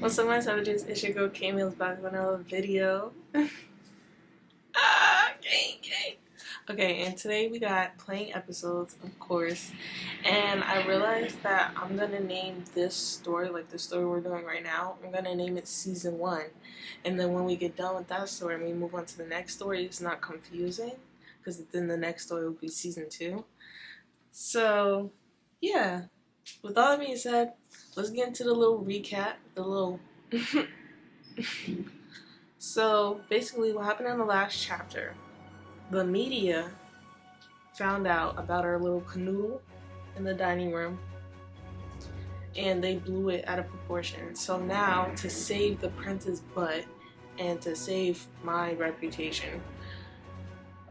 What's up, my savages? It's your girl Kmills back with another video. Gang. Okay, and today we got playing episodes, of course, and I realized that I'm gonna name this story, like the story we're doing right now, I'm gonna name it Season 1. And then when we get done with that story and we move on to the next story, it's not confusing, because then the next story will be Season 2. So, yeah. With all that being said, let's get into the little recap, So, basically what happened in the last chapter, the media found out about our little canoodle in the dining room, and they blew it out of proportion. So now, to save the prince's butt, and to save my reputation,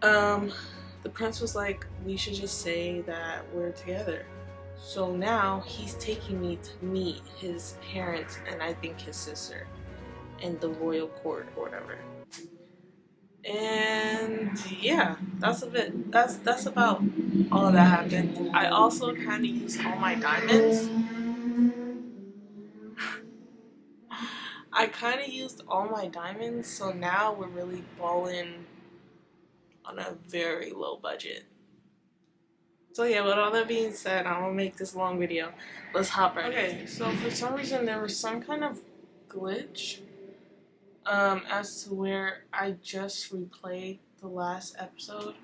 the prince was like, we should just say that we're together. So now he's taking me to meet his parents and I think his sister in the royal court or whatever. And yeah, that's about all that happened. I also kind of used all my diamonds. So now we're really balling on a very low budget. So yeah, with all that being said, I'm gonna make this long video. Let's hop right in. Okay, so for some reason there was some kind of glitch as to where I just replayed the last episode.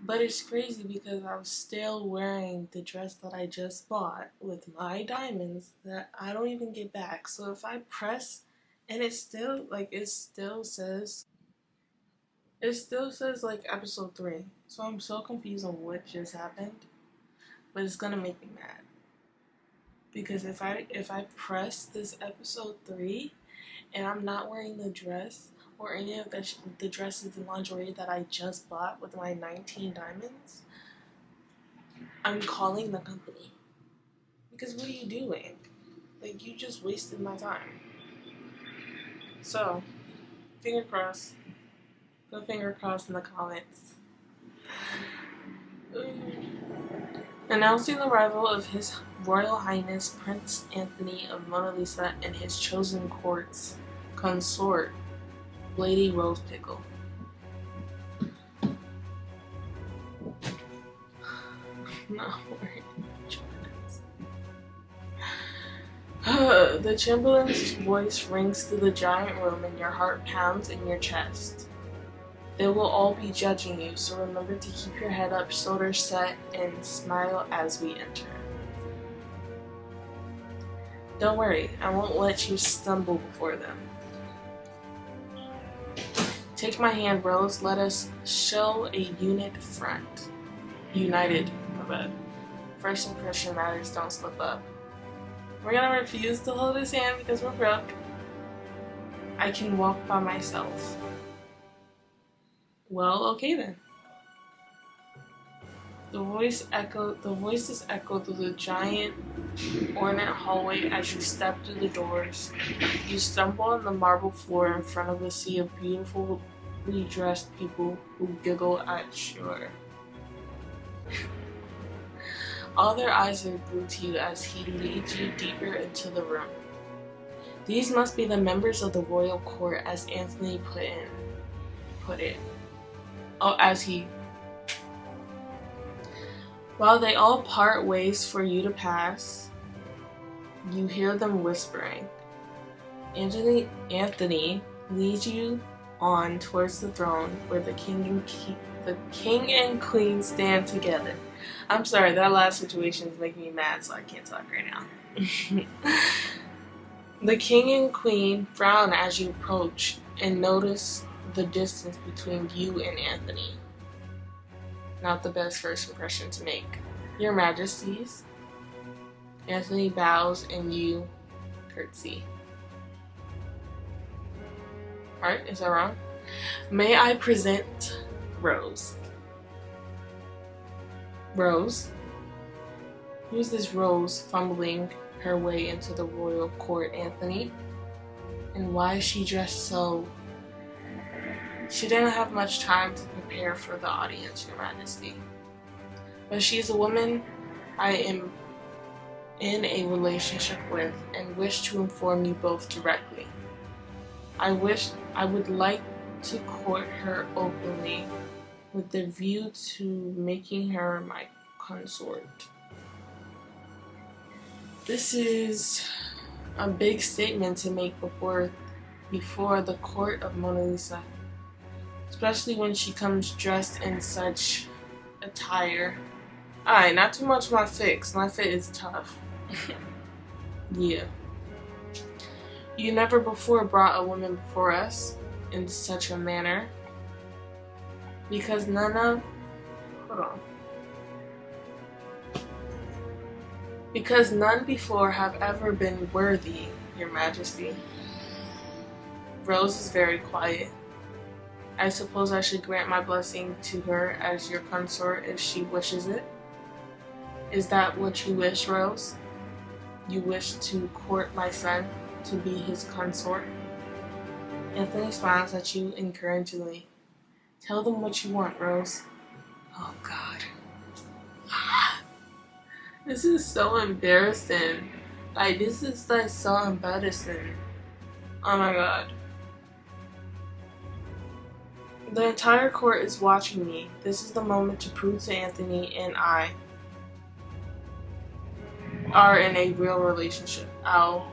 But it's crazy because I was still wearing the dress that I just bought with my diamonds that I don't even get back. So if I press and it still says like episode 3. So I'm so confused on what just happened. But it's gonna make me mad. Because if I press this episode 3 and I'm not wearing the dress or any of the dresses and lingerie that I just bought with my 19 diamonds, I'm calling the company. Because what are you doing? Like, you just wasted my time. So, finger crossed. Go finger crossed in the comments. Announcing the arrival of His Royal Highness Prince Anthony of Mona Lisa and his chosen court's consort, Lady Rose Pickle. Not worried. The Chamberlain's voice rings through the giant room and your heart pounds in your chest. They will all be judging you, so remember to keep your head up, shoulders set, and smile as we enter. Don't worry, I won't let you stumble before them. Take my hand, Rose. Let us show a united front. United, my bad. First impression matters, don't slip up. We're gonna refuse to hold his hand because we're broke. I can walk by myself. Well, okay then. The voices echo through the giant ornate hallway as you step through the doors. You stumble on the marble floor in front of a sea of beautifully dressed people who giggle at your. All their eyes are glued to you as he leads you deeper into the room. These must be the members of the royal court, as Anthony put it. While they all part ways for you to pass, you hear them whispering. Anthony leads you on towards the throne where the king and queen stand together. I'm sorry, that last situation is making me mad, so I can't talk right now. The king and queen frown as you approach and notice the distance between you and Anthony. Not the best first impression to make. Your Majesties. Anthony bows and you curtsy. Alright, is that wrong? May I present Rose. Rose? Who's this Rose fumbling her way into the royal court, Anthony? And why is she dressed so... She didn't have much time to prepare for the audience, Your Majesty. But she's a woman I am in a relationship with and wish to inform you both directly. I would like to court her openly with the view to making her my consort. This is a big statement to make before the court of Mona Lisa, especially when she comes dressed in such attire. Alright, not too much my fit. My fit is tough. Yeah. You never before brought a woman before us in such a manner, because none before have ever been worthy, Your Majesty. Rose is very quiet. I suppose I should grant my blessing to her as your consort if she wishes it. Is that what you wish, Rose? You wish to court my son to be his consort? Anthony smiles at you encouragingly. Tell them what you want, Rose. Oh, God. This is so embarrassing. This is so embarrassing. Oh my God. The entire court is watching me. This is the moment to prove to Anthony and I are in a real relationship. I'll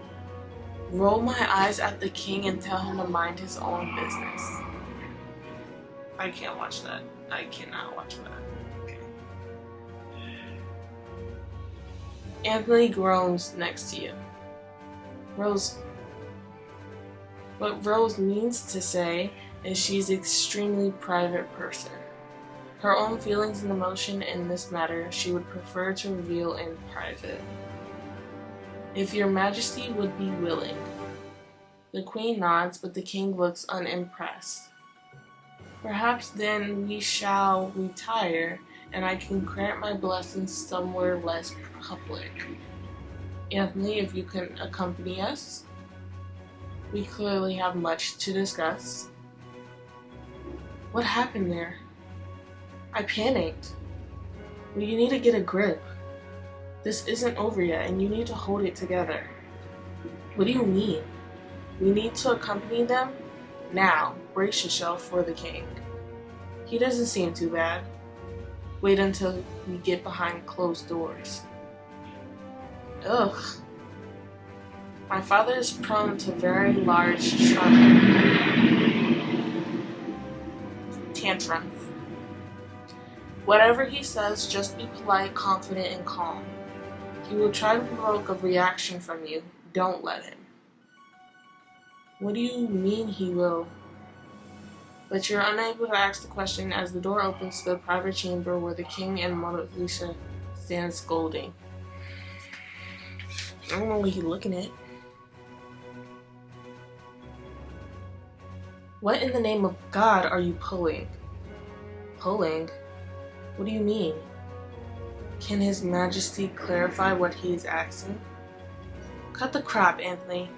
roll my eyes at the king and tell him to mind his own business. I can't watch that. I cannot watch that. Okay. Anthony groans next to you. Rose. What Rose means to say is she's an extremely private person. Her own feelings and emotion in this matter she would prefer to reveal in private. If Your Majesty would be willing. The Queen nods, but the King looks unimpressed. Perhaps then we shall retire, and I can grant my blessings somewhere less public. Anthony, if you can accompany us. We clearly have much to discuss. What happened there? I panicked. Well, you need to get a grip. This isn't over yet, and you need to hold it together. What do you mean? We need to accompany them? Now, brace yourself for the king. He doesn't seem too bad. Wait until we get behind closed doors. Ugh. My father is prone to very large tantrums. Whatever he says, just be polite, confident, and calm. He will try to provoke a reaction from you. Don't let him. What do you mean he will? But you're unable to ask the question as the door opens to the private chamber where the king and Mona Lisa stand scolding. I don't know what he's looking at. What in the name of God are you pulling? Pulling? What do you mean? Can His Majesty clarify what he is asking? Cut the crap, Anthony.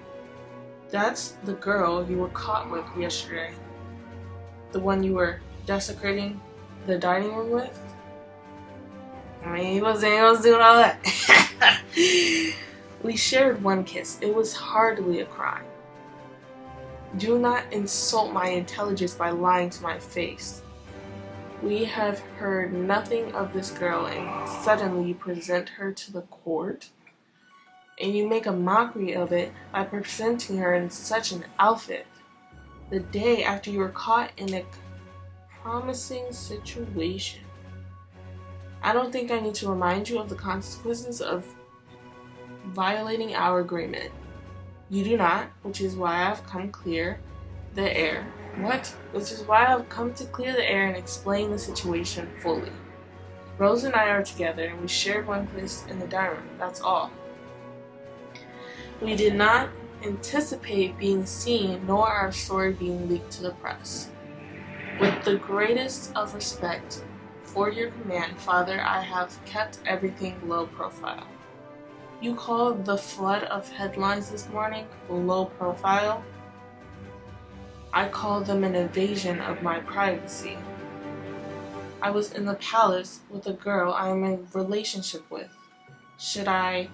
That's the girl you were caught with yesterday. The one you were desecrating the dining room with? I mean, he wasn't doing all that. We shared one kiss. It was hardly a crime. Do not insult my intelligence by lying to my face. We have heard nothing of this girl, and suddenly you present her to the court, and you make a mockery of it by presenting her in such an outfit the day after you were caught in a promising situation. I don't think I need to remind you of the consequences of violating our agreement. You do not, which is why I've come clear the air. Which is why I've come to clear the air and explain the situation fully. Rose and I are together, and we shared one place in the dining room. That's all. We did not anticipate being seen, nor our story being leaked to the press. With the greatest of respect for your command, Father, I have kept everything low profile. You called the flood of headlines this morning low profile. I call them an invasion of my privacy. I was in the palace with a girl I am in relationship with. Should I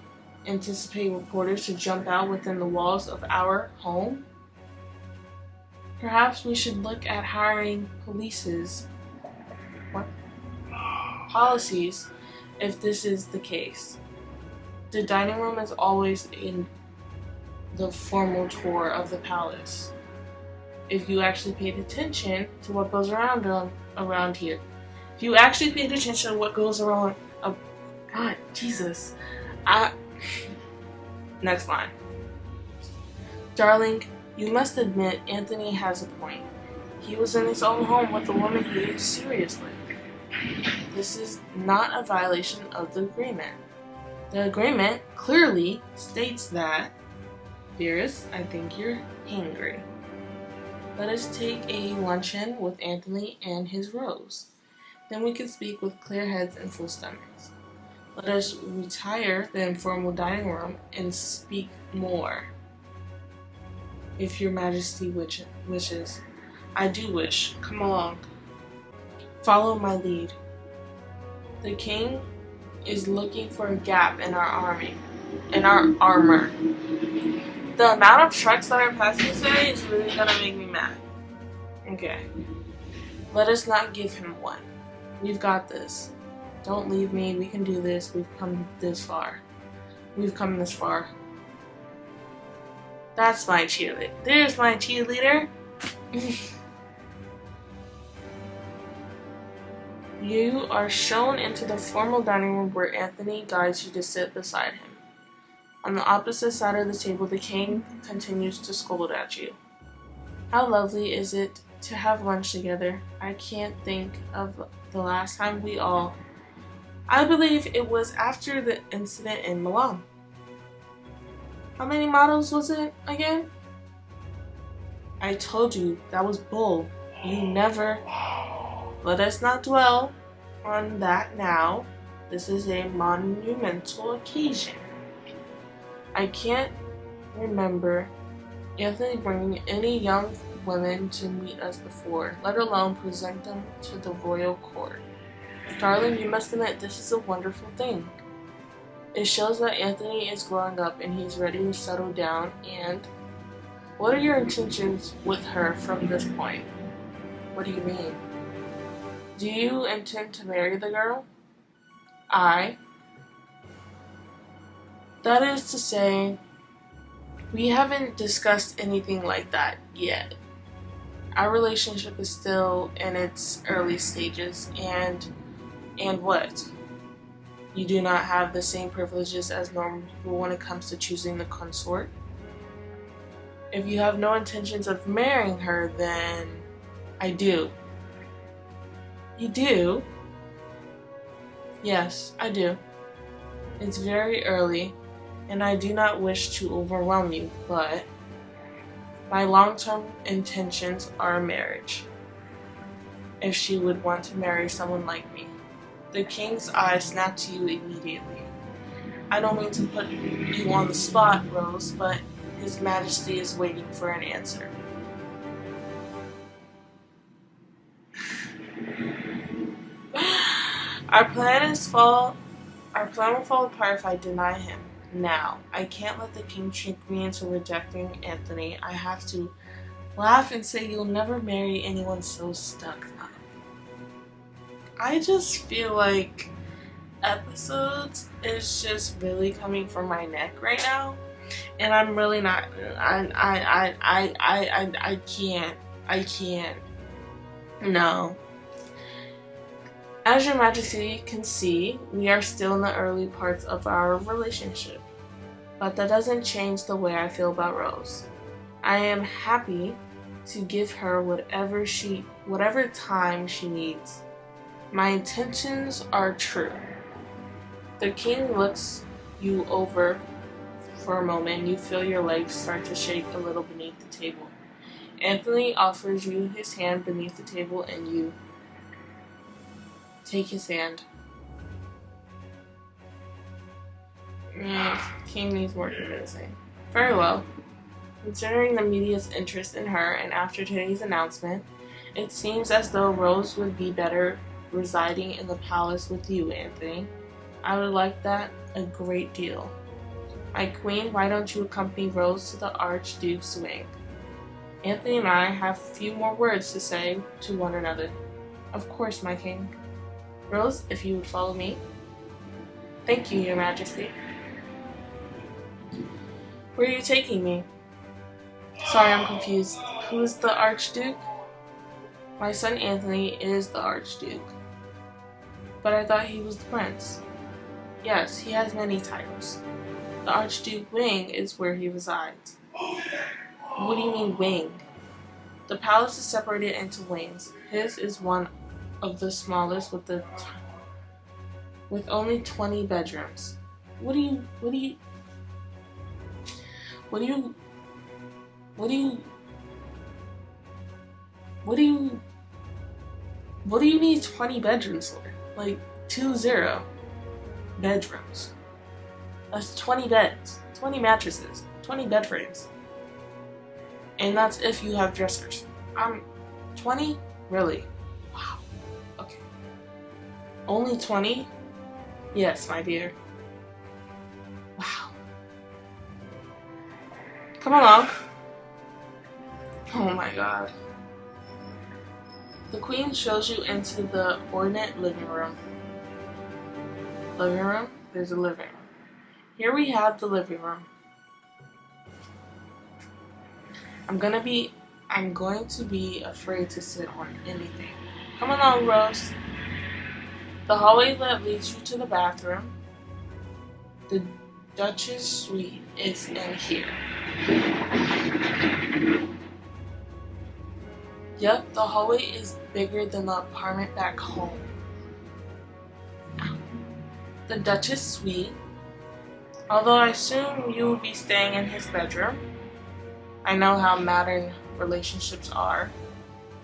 anticipate reporters to jump out within the walls of our home? Perhaps we should look at hiring policies if this is the case. The dining room is always in the formal tour of the palace. If you actually paid attention to what goes around here. If you actually paid attention to what goes around, God, Jesus. Next line. Darling, you must admit Anthony has a point. He was in his own home with the woman he is serious with. This is not a violation of the agreement. The agreement clearly states that, dearest, I think you're hangry. Let us take a luncheon with Anthony and his Rose. Then we can speak with clear heads and full stomachs. Let us retire the informal dining room and speak more. If your majesty wishes. I do wish. Come along. Follow my lead. The king is looking for a gap in our armor. The amount of trucks that are passing today is really gonna make me mad. Okay. Let us not give him one. We've got this. Don't leave me. We can do this. We've come this far. That's my cheerleader. There's my cheerleader. You are shown into the formal dining room where Anthony guides you to sit beside him. On the opposite side of the table, the king continues to scold at you. How lovely is it to have lunch together. I can't think of the last time I believe it was after the incident in Milan. How many models was it again? I told you, that was bull. You never... Let us not dwell on that now. This is a monumental occasion. I can't remember Anthony bringing any young women to meet us before, let alone present them to the royal court. Darling, you must admit this is a wonderful thing. It shows that Anthony is growing up and he's ready to settle down. And what are your intentions with her from this point? What do you mean? Do you intend to marry the girl? That is to say, we haven't discussed anything like that yet. Our relationship is still in its early stages, and what? You do not have the same privileges as normal people when it comes to choosing the consort? If you have no intentions of marrying her, then I do. You do? Yes, I do. It's very early, and I do not wish to overwhelm you, but my long-term intentions are a marriage. If she would want to marry someone like me. The king's eye snapped to you immediately. I don't mean to put you on the spot, Rose, but His Majesty is waiting for an answer. Our plan will fall apart if I deny him. Now, I can't let the king trick me into rejecting Anthony. I have to laugh and say you'll never marry anyone so stuck up. I just feel like episodes is just really coming from my neck right now, and I'm really not. I can't. No. As Your Majesty can see, we are still in the early parts of our relationship, but that doesn't change the way I feel about Rose. I am happy to give her whatever time she needs. My intentions are true. The king looks you over for a moment. You feel your legs start to shake a little beneath the table. Anthony offers you his hand beneath the table, and you take his hand. King needs more convincing. Very well. Considering the media's interest in her, and after today's announcement, it seems as though Rose would be better residing in the palace with you, Anthony. I would like that a great deal. My queen, why don't you accompany Rose to the Archduke's wing? Anthony and I have a few more words to say to one another. Of course, my king. Rose, if you would follow me. Thank you, your majesty. Where are you taking me? Sorry, I'm confused. Who is the Archduke? My son Anthony is the Archduke. But I thought he was the prince. Yes, he has many titles. The Archduke wing is where he resides. What do you mean wing? The palace is separated into wings. His is one of the smallest with only 20 bedrooms. What do you need 20 bedrooms for? Like 20 bedrooms. That's 20 beds, 20 mattresses, 20 bed frames. And that's if you have dressers. 20? Really? Wow. Okay. Only 20? Yes, my dear. Wow. Come along. Oh my god. The queen shows you into the ornate living room. Living room? There's a living room. Here we have the living room. I'm going to be afraid to sit on anything. Come along, Rose. The hallway that leads you to the bathroom. The Duchess suite is in here. Yep, the hallway is bigger than the apartment back home. The Duchess suite. Although I assume you would be staying in his bedroom. I know how modern relationships are.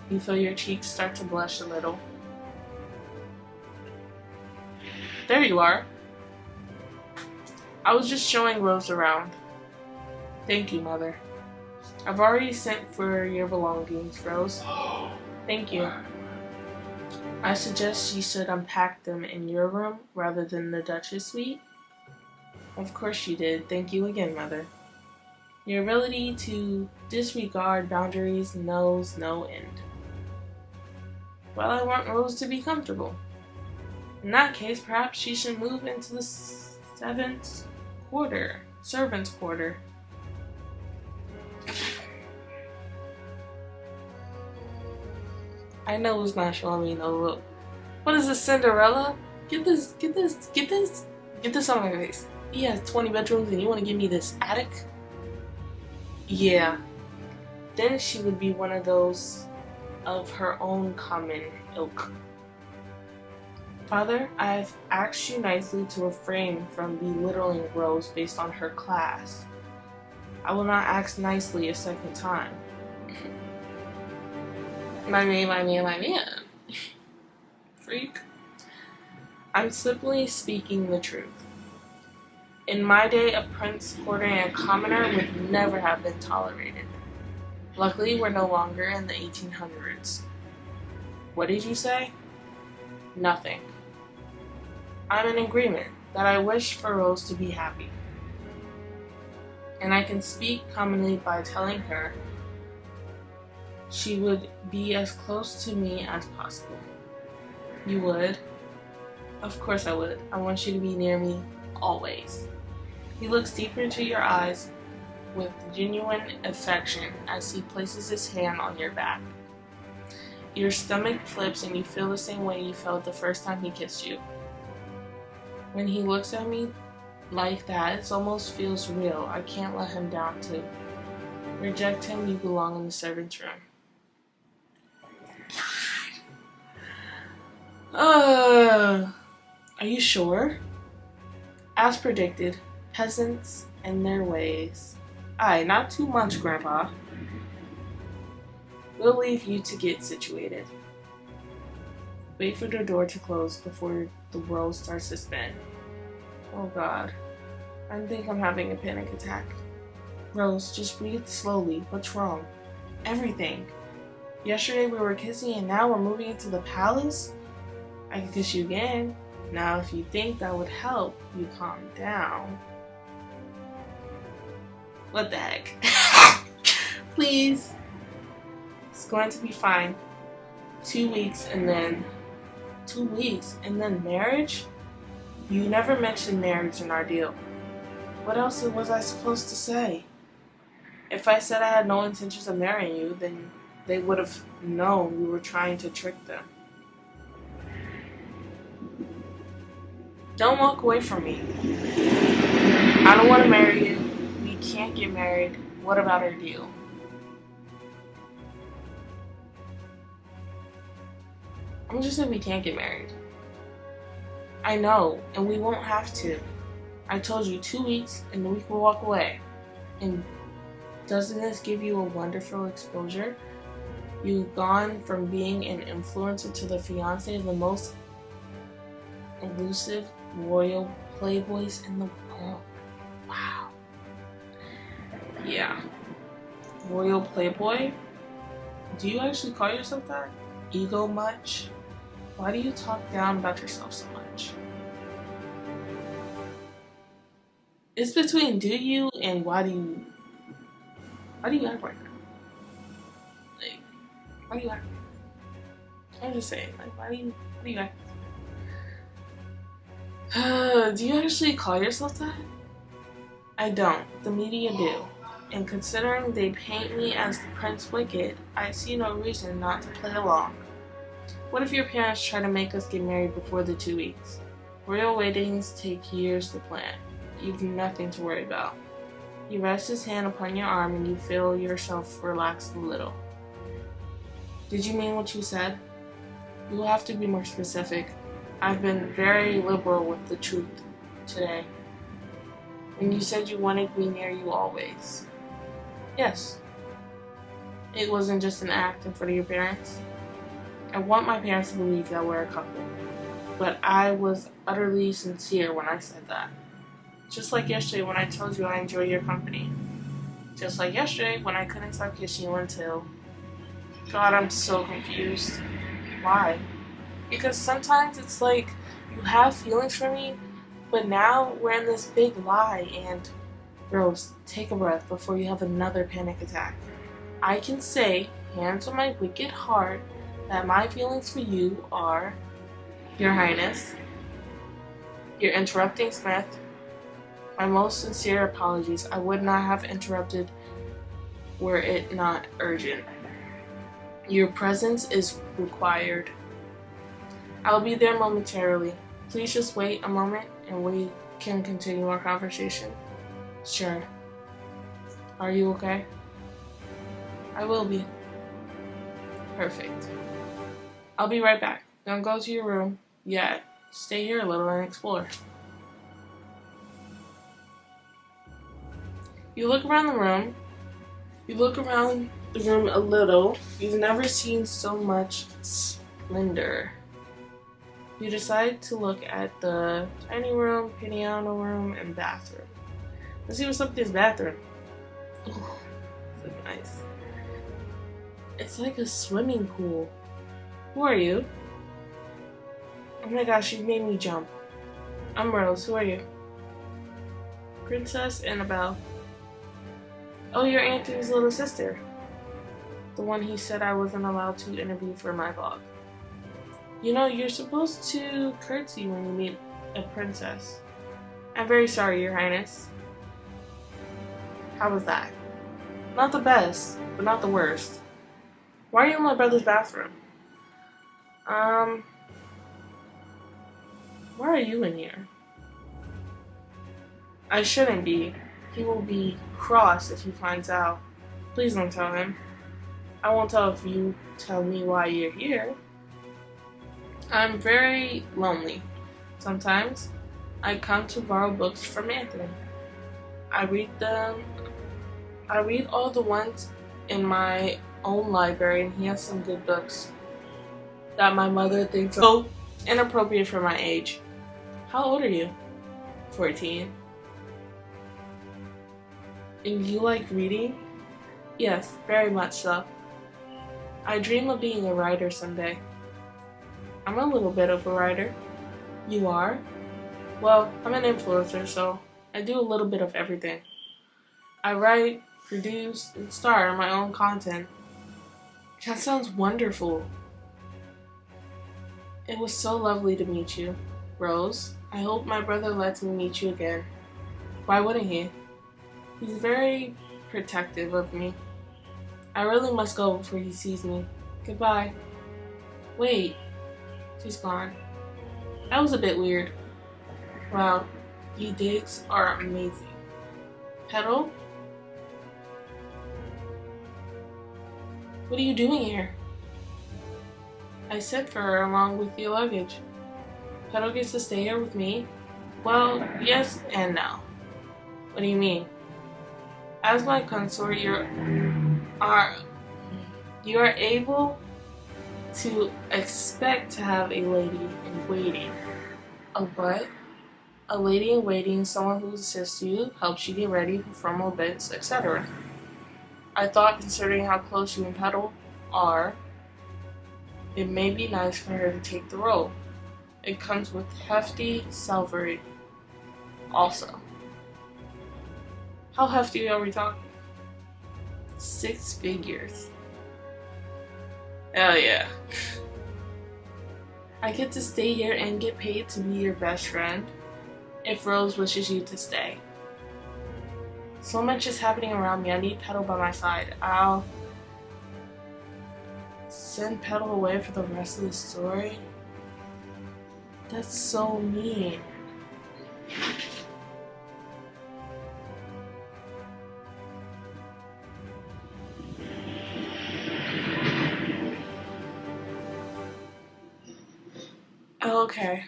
You feel your cheeks start to blush a little. There you are. I was just showing Rose around. Thank you, Mother. I've already sent for your belongings, Rose. Thank you. I suggest you should unpack them in your room rather than the Duchess suite. Of course you did. Thank you again, Mother. Your ability to disregard boundaries knows no end. Well, I want Rose to be comfortable. In that case, perhaps she should move into the servant's quarter. I know it's not showing me no look. What is this, Cinderella? Get this on my face. He has 20 bedrooms and you want to give me this attic? Yeah. Then she would be one of those of her own common ilk. Father, I've asked you nicely to refrain from belittling Rose based on her class. I will not ask nicely a second time. My man. Freak. I'm simply speaking the truth. In my day, a prince courting a commoner would never have been tolerated. Luckily, we're no longer in the 1800s. What did you say? Nothing. I'm in agreement that I wish for Rose to be happy. And I can speak commonly by telling her she would be as close to me as possible. You would? Of course I would. I want you to be near me always. He looks deeper into your eyes with genuine affection as he places his hand on your back. Your stomach flips and you feel the same way you felt the first time he kissed you. When he looks at me like that, it almost feels real. I can't let him down too. Reject him, you belong in the servant's room. Are you sure? As predicted, peasants and their ways. Aye, not too much, Grandpa. We'll leave you to get situated. Wait for the door to close before the world starts to spin. Oh God, I think I'm having a panic attack. Rose, just breathe slowly. What's wrong? Everything. Yesterday we were kissing and now we're moving into the palace? I can kiss you again. Now if you think that would help you calm down. What the heck? Please. It's going to be fine. 2 weeks and then... 2 weeks and then marriage? You never mentioned marriage in our deal. What else was I supposed to say? If I said I had no intentions of marrying you, then they would have known we were trying to trick them. Don't walk away from me. I don't want to marry you. We can't get married. What about our deal? I'm just saying we can't get married. I know, and we won't have to. I told you 2 weeks and then we can walk away. And doesn't this give you a wonderful exposure? You've gone from being an influencer to the fiance of the most elusive royal playboys in the world. Wow. Yeah. Royal playboy? Do you actually call yourself that? Ego much? Why do you talk down about yourself so much? It's between do you and why do you act like that? Like, why do you act like that? I'm just saying, like, why do you act like that? Do you actually call yourself that? I don't. The media do. And considering they paint me as the Prince Wicked, I see no reason not to play along. What if your parents try to make us get married before the 2 weeks? Royal weddings take years to plan. You've nothing to worry about. He rests his hand upon your arm and you feel yourself relax a little. Did you mean what you said? You will have to be more specific. I've been very liberal with the truth today. And you said you wanted me near you always. Yes. It wasn't just an act in front of your parents. I want my parents to believe that we're a couple. But I was utterly sincere when I said that. Just like yesterday when I told you I enjoy your company. Just like yesterday when I couldn't stop kissing you until... God, I'm so confused. Why? Because sometimes it's like you have feelings for me, but now we're in this big lie and... Rose, take a breath before you have another panic attack. I can say, hands on my wicked heart, that my feelings for you are... Your Highness, you're interrupting Smith. My most sincere apologies. I would not have interrupted were it not urgent. Your presence is required. I'll be there momentarily. Please just wait a moment and we can continue our conversation. Sure. Are you okay? I will be. Perfect. I'll be right back. Don't go to your room yet. Stay here a little and explore. You look around the room. You look around the room a little. You've never seen so much splendor. You decide to look at the dining room, piano room, and bathroom. Let's see what's up in this bathroom. Oh, so nice. It's like a swimming pool. Who are you? Oh my gosh, you made me jump. I'm Rose. Who are you? Princess Annabelle. Oh, you're Anthony's little sister. The one he said I wasn't allowed to interview for my blog. You know, you're supposed to curtsy when you meet a princess. I'm very sorry, Your Highness. How was that? Not the best, but not the worst. Why are you in my brother's bathroom? Why are you in here? I shouldn't be. He will be cross if he finds out. Please don't tell him. I won't tell if you tell me why you're here. I'm very lonely. Sometimes I come to borrow books from Anthony. I read all the ones in my own library, and he has some good books that my mother thinks are inappropriate for my age. How old are you? 14. And you like reading? Yes, very much so. I dream of being a writer someday. I'm a little bit of a writer. You are? Well, I'm an influencer, so I do a little bit of everything. I write, produce, and star my own content. That sounds wonderful. It was so lovely to meet you, Rose. I hope my brother lets me meet you again. Why wouldn't he? He's very protective of me. I really must go before he sees me. Goodbye. Wait. She's gone. That was a bit weird. Wow, you digs are amazing. Petal? What are you doing here? I sent for her along with your luggage. Petal gets to stay here with me? Well, yes and no. What do you mean? As my consort, you are able to expect to have a lady in waiting. A what? A lady in waiting is someone who assists you, helps you get ready for formal events, etc. I thought, considering how close you and Petal are, it may be nice for her to take the role. It comes with hefty salary also. How hefty are we talking? 6 figures. Hell yeah. I get to stay here and get paid to be your best friend if Rose wishes you to stay. So much is happening around me. I need Petal by my side. I'll send Petal away for the rest of the story. That's so mean. Okay,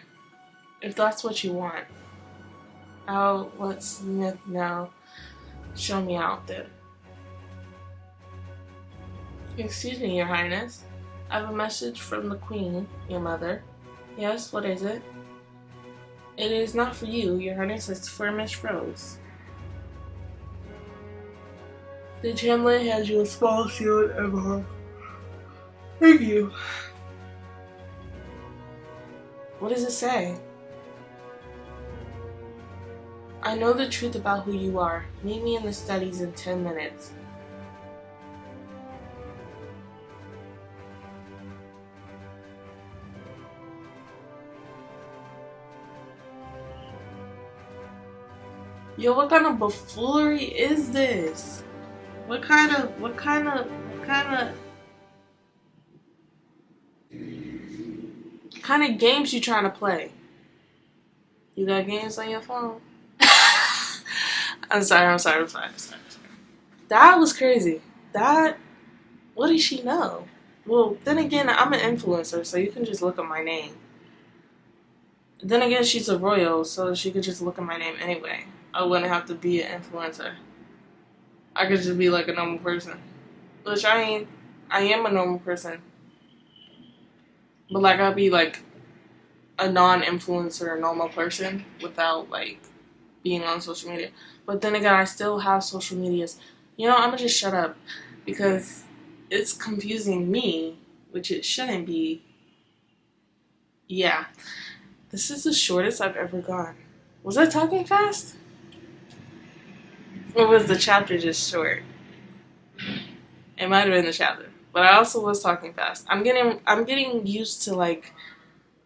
if that's what you want, I'll let Smith know. Show me out then. Excuse me, Your Highness. I have a message from the Queen, your mother. Yes, what is it? It is not for you, Your Highness, it's for Miss Rose. The Chamberlain has you a small sealed envelope. Thank you. What does it say? I know the truth about who you are. Meet me in the studies in 10 minutes. Yo, what kind of buffoonery is this? What kind of games you trying to play? You got games on your phone? I'm sorry. That was crazy. What did she know? Well, then again, I'm an influencer, so you can just look at my name. Then again, she's a royal, so she could just look at my name anyway. I wouldn't have to be an influencer. I could just be like a normal person. Which I am a normal person. But like, I'd be like a non-influencer, normal person without like being on social media. But then again, I still have social medias. You know, I'm gonna just shut up because it's confusing me, which it shouldn't be. Yeah. This is the shortest I've ever gone. Was I talking fast? Or was the chapter just short? It might have been the chapter. But I also was talking fast. I'm getting used to like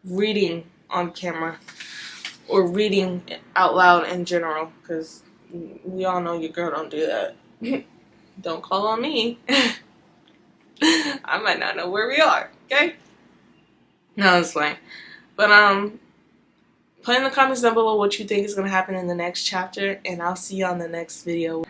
reading on camera or reading out loud in general, because we all know your girl don't do that. Don't call on me. I might not know where we are, okay? No, it's fine. But put in the comments down below what you think is going to happen in the next chapter, and I'll see you on the next video.